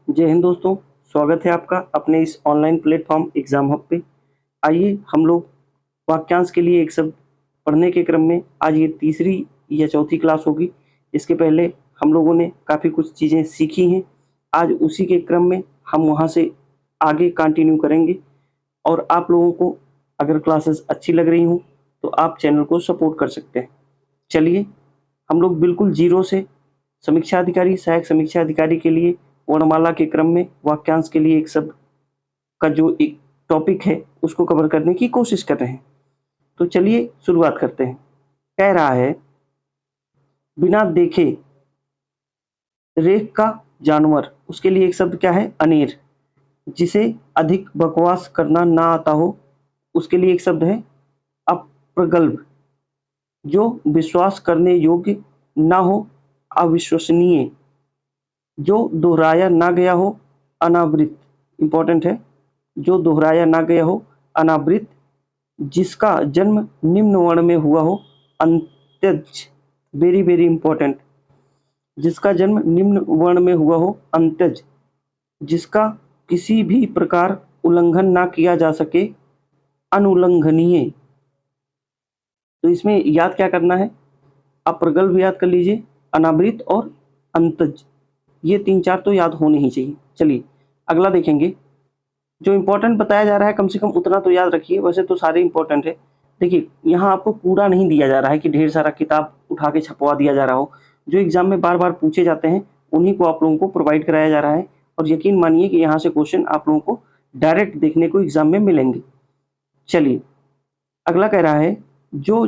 जय हिंद दोस्तों, स्वागत है आपका अपने इस ऑनलाइन प्लेटफॉर्म एग्जाम हब पे। आइए हम लोग वाक्यांश के लिए एक शब्द पढ़ने के क्रम में आज ये तीसरी या चौथी क्लास होगी। इसके पहले हम लोगों ने काफ़ी कुछ चीज़ें सीखी हैं। आज उसी के क्रम में हम वहाँ से आगे कंटिन्यू करेंगे। और आप लोगों को अगर क्लासेस अच्छी लग रही हों तो आप चैनल को सपोर्ट कर सकते हैं। चलिए हम लोग बिल्कुल जीरो से समीक्षा अधिकारी, सहायक समीक्षा अधिकारी के लिए वर्णमाला के क्रम में वाक्यांश के लिए एक शब्द का जो एक टॉपिक है उसको कवर करने की कोशिश कर रहे हैं। तो चलिए शुरुआत करते हैं। कह रहा है, बिना देखे रेख का जानवर, उसके लिए एक शब्द क्या है? अनेर। जिसे अधिक बकवास करना ना आता हो, उसके लिए एक शब्द है अप्रगल्भ। जो विश्वास करने योग्य ना हो, अविश्वसनीय। जो दोहराया ना गया हो, अनावृत। इंपॉर्टेंट है, जो दोहराया ना गया हो, अनावृत। जिसका जन्म निम्न वर्ण में हुआ हो, अंत्यज। वेरी वेरी इंपॉर्टेंट, जिसका जन्म निम्न वर्ण में हुआ हो, अंत्यज। जिसका किसी भी प्रकार उल्लंघन ना किया जा सके, अनुल्लंघनीय। तो इसमें याद क्या करना है? अप्रगल्भ याद कर लीजिए, अनावृत और अंतज, ये 3-4 तो याद होने ही चाहिए। चलिए अगला देखेंगे। जो इंपॉर्टेंट बताया जा रहा है कम से कम उतना तो याद रखिए, वैसे तो सारे इंपॉर्टेंट है। देखिए यहाँ आपको पूरा नहीं दिया जा रहा है कि ढेर सारा किताब उठा के छपवा दिया जा रहा हो। जो एग्जाम में बार बार पूछे जाते हैं उन्हीं को आप लोगों को प्रोवाइड कराया जा रहा है। और यकीन मानिए कि यहाँ से क्वेश्चन आप लोगों को डायरेक्ट देखने को एग्जाम में मिलेंगे। चलिए अगला कह रहा है, जो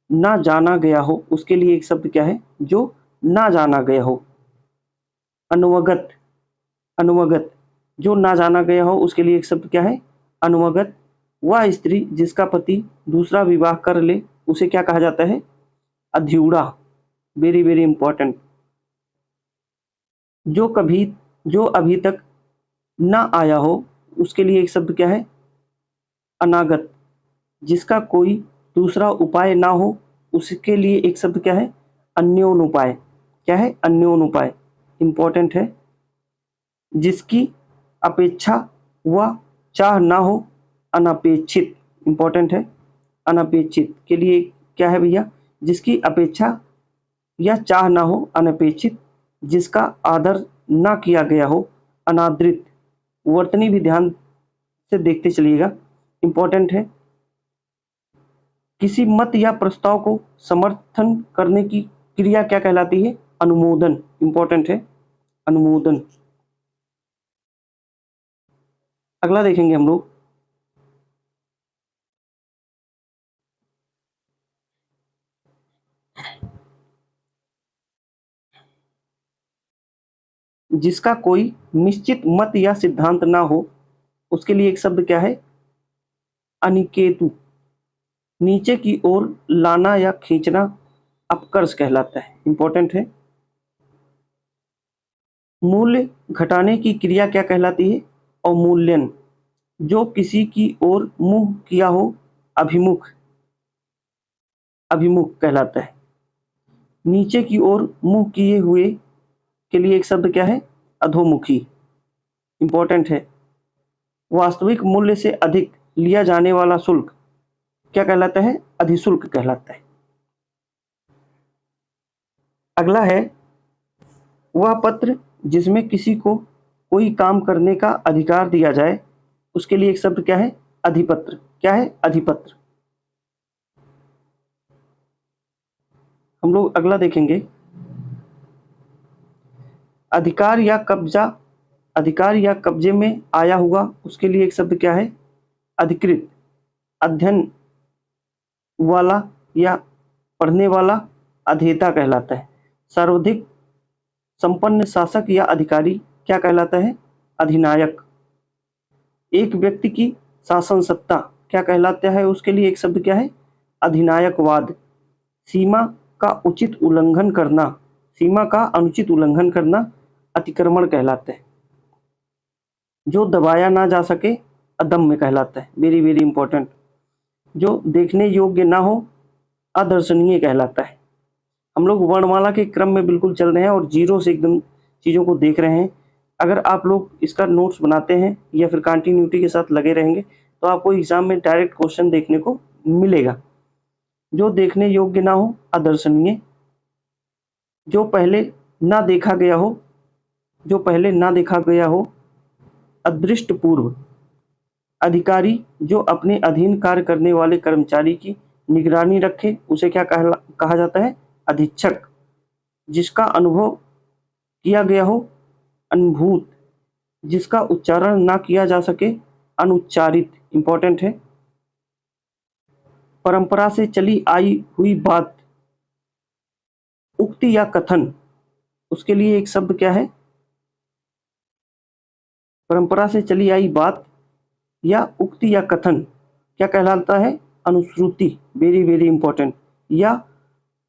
ना जाना गया हो, उसके लिए एक शब्द क्या है? जो ना जाना गया हो, अनुवगत। अनुवगत, जो ना जाना गया हो उसके लिए एक शब्द क्या है? अनुवगत। वह स्त्री जिसका पति दूसरा विवाह कर ले, उसे क्या कहा जाता है? अध्युड़ा। Very very important. जो अभी तक ना आया हो, उसके लिए एक शब्द क्या है? अनागत। जिसका कोई दूसरा उपाय ना हो, उसके लिए एक शब्द क्या है? अन्योनुपाय। क्या है? अन्योनुपाय। इंपॉर्टेंट है। जिसकी अपेक्षा व चाह ना हो, अनपेक्षित। इंपॉर्टेंट है, अनपेक्षित के लिए क्या है भैया? जिसकी अपेक्षा या चाह ना हो, अनपेक्षित। जिसका आदर ना किया गया हो, अनादृत। वर्तनी भी ध्यान से देखते चलिएगा, इंपॉर्टेंट है। किसी मत या प्रस्ताव को समर्थन करने की क्रिया क्या कहलाती है? अनुमोदन। इंपॉर्टेंट है, अनुमोदन। अगला देखेंगे हम लोग। जिसका कोई निश्चित मत या सिद्धांत ना हो, उसके लिए एक शब्द क्या है? अनिकेतु। नीचे की ओर लाना या खींचना अपकर्ष कहलाता है। इंपॉर्टेंट है। मूल्य घटाने की क्रिया क्या कहलाती है? अवमूल्यन। जो किसी की ओर मुंह किया हो, अभिमुख। अभिमुख कहलाता है। नीचे की ओर मुंह किए हुए के लिए एक शब्द क्या है? अधोमुखी। इंपॉर्टेंट है। वास्तविक मूल्य से अधिक लिया जाने वाला शुल्क क्या कहलाता है? अधिशुल्क कहलाता है। अगला है, वह पत्र जिसमें किसी को कोई काम करने का अधिकार दिया जाए, उसके लिए एक शब्द क्या है? अधिपत्र। क्या है? अधिपत्र। हम लोग अगला देखेंगे। अधिकार या कब्जा, अधिकार या कब्जे में आया हुआ, उसके लिए एक शब्द क्या है? अधिकृत। अध्ययन वाला या पढ़ने वाला अध्येता कहलाता है। सर्वाधिक संपन्न शासक या अधिकारी क्या कहलाता है? अधिनायक। एक व्यक्ति की शासन सत्ता क्या कहलाता है? उसके लिए एक शब्द क्या है? अधिनायकवाद। सीमा का उचित उल्लंघन करना, सीमा का अनुचित उल्लंघन करना अतिक्रमण कहलाता है। जो दबाया ना जा सके, अदम्य कहलाता है। Very very important. जो देखने योग्य ना हो, अदर्शनीय कहलाता है। हम लोग वर्णमाला के क्रम में बिल्कुल चल रहे हैं और जीरो से एकदम चीज़ों को देख रहे हैं। अगर आप लोग इसका नोट्स बनाते हैं या फिर कंटिन्यूटी के साथ लगे रहेंगे तो आपको एग्जाम में डायरेक्ट क्वेश्चन देखने को मिलेगा। जो देखने योग्य ना हो अदर्शनीय, जो पहले ना देखा गया हो, जो पहले ना देखा गया हो अदृष्टपूर्व, अधिकारी जो अपने अधीन कार्य करने वाले कर्मचारी की निगरानी रखे उसे क्या कहा जाता है? अधीक्षक। जिसका अनुभव किया गया हो अनुभूत, जिसका उच्चारण ना किया जा सके अनुच्चारित, इंपॉर्टेंट है। परंपरा से चली आई हुई बात, उक्ति या कथन, उसके लिए एक शब्द क्या है? परंपरा से चली आई बात या उक्ति या कथन क्या कहलाता है? अनुश्रुति, वेरी वेरी इंपॉर्टेंट, या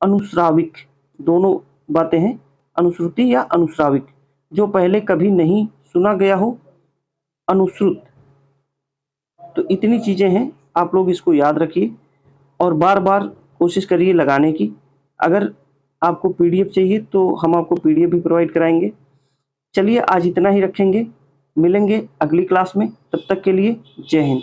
अनुश्राविक, दोनों बातें हैं, अनुश्रुति या अनुश्राविक। जो पहले कभी नहीं सुना गया हो अनुश्रुत। तो इतनी चीजें हैं, आप लोग इसको याद रखिए और बार बार कोशिश करिए लगाने की। अगर आपको पीडीएफ चाहिए तो हम आपको पीडीएफ भी प्रोवाइड कराएंगे। चलिए आज इतना ही रखेंगे, मिलेंगे अगली क्लास में, तब तक के लिए जय हिंद।